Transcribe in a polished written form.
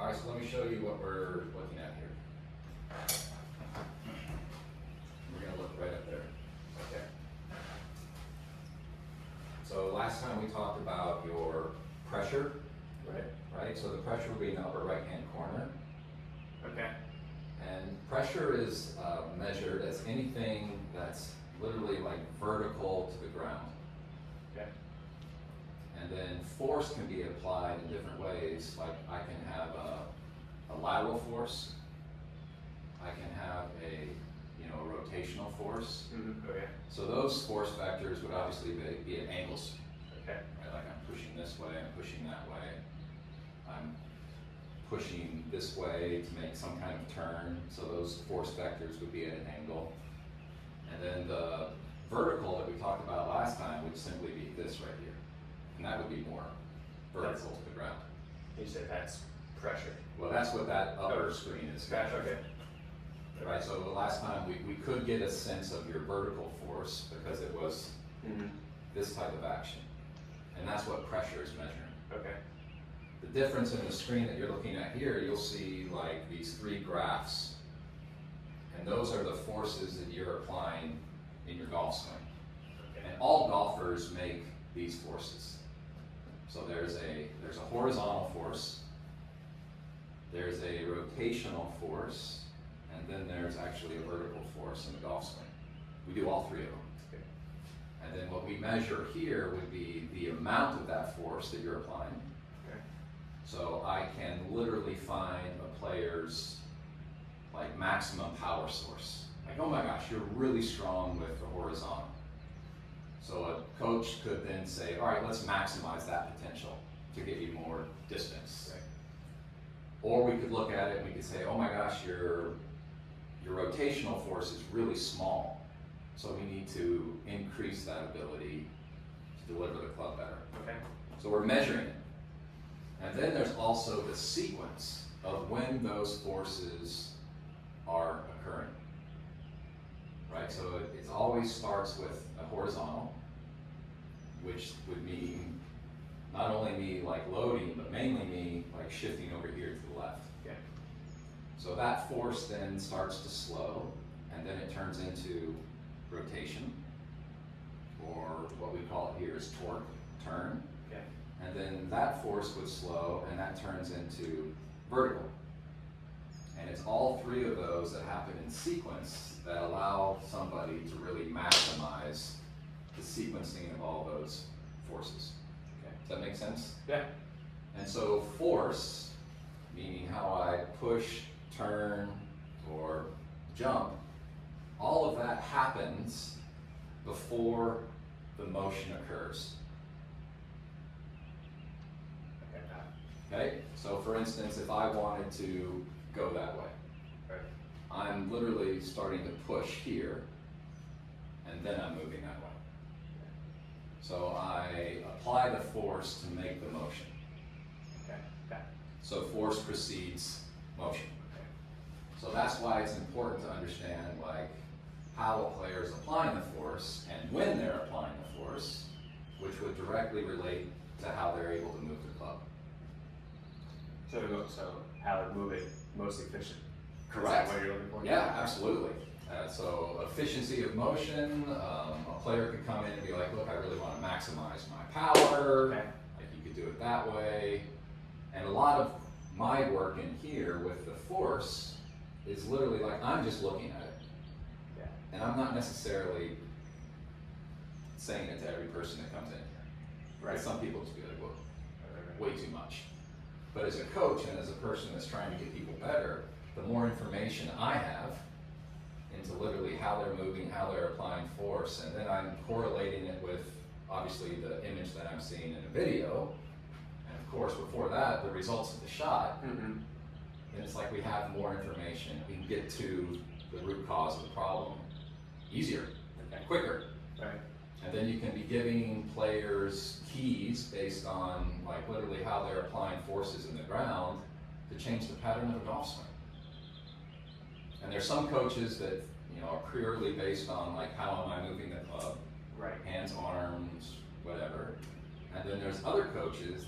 Alright, so let me show you what we're looking at here. We're going to look right up there. Okay. So last time we talked about your pressure, right? So the pressure would be in the upper right-hand corner. Okay. And pressure is measured as anything that's literally like vertical to the ground. Okay. And then force can be applied in different ways. Like I can have a lateral force. I can have a rotational force. Mm-hmm. Okay. So those force vectors would obviously be at angles. Okay. Right? Like I'm pushing this way, I'm pushing that way. I'm pushing this way to make some kind of turn. So those force vectors would be at an angle. And then the vertical that we talked about last time would simply be this right here. And that would be more vertical to the ground. You said that's pressure. Well, that's what that upper screen is. Gotcha. Okay. Right, so the last time we could get a sense of your vertical force because it was this type of action. And that's what pressure is measuring. Okay. The difference in the screen that you're looking at here, you'll see like these three graphs. And those are the forces that you're applying in your golf swing. Okay. And all golfers make these forces. So there's a horizontal force, there's a rotational force, and then there's actually a vertical force in the golf swing. We do all three of them. Okay. And then what we measure here would be the amount of that force that you're applying. Okay. So I can literally find a player's like maximum power source. Like, oh my gosh, you're really strong with the horizontal. So a coach could then say, all right, let's maximize that potential to get you more distance. Okay. Or we could look at it and we could say, oh my gosh, your rotational force is really small. So we need to increase that ability to deliver the club better. Okay. So we're measuring it. And then there's also the sequence of when those forces are occurring. Right, so it always starts with a horizontal, which would mean not only me like loading, but mainly me like shifting over here to the left. Okay. So that force then starts to slow, and then it turns into rotation, or what we call it here is torque, turn. Okay. And then that force would slow, and that turns into vertical. And it's all three of those that happen in sequence that allow somebody to really maximize the sequencing of all those forces. Okay. Does that make sense? Yeah. And so force, meaning how I push, turn, or jump, all of that happens before the motion occurs. Okay. Okay? So for instance, if I wanted to go that way, Right. I'm literally starting to push here, and then I'm moving that way. So I apply the force to make the motion. Okay. Okay. So force precedes motion. Okay. So that's why it's important to understand like how a player is applying the force and when they're applying the force, which would directly relate to how they're able to move the club. So how to move it most efficient. Correct. Is that what you're looking for? Yeah, absolutely. So efficiency of motion, a player could come in and be like, look, I really want to maximize my power. Okay. Like you could do it that way. And a lot of my work in here with the force is literally like, I'm just looking at it. Yeah. And I'm not necessarily saying it to every person that comes in here. Right. Some people just be like, whoa, Right. way too much. But as a coach and as a person that's trying to get people better, the more information I have into literally how they're moving, how they're applying force, and then I'm correlating it with obviously the image that I'm seeing in a video, and of course before that, the results of the shot, Mm-hmm. and it's like we have more information. We can get to the root cause of the problem easier and quicker. Right. And then you can be giving players keys based on like literally how they're applying forces in the ground to change the pattern of a golf swing. And there's some coaches that are purely based on like how am I moving the club, Right. hands, arms, whatever. And then there's other coaches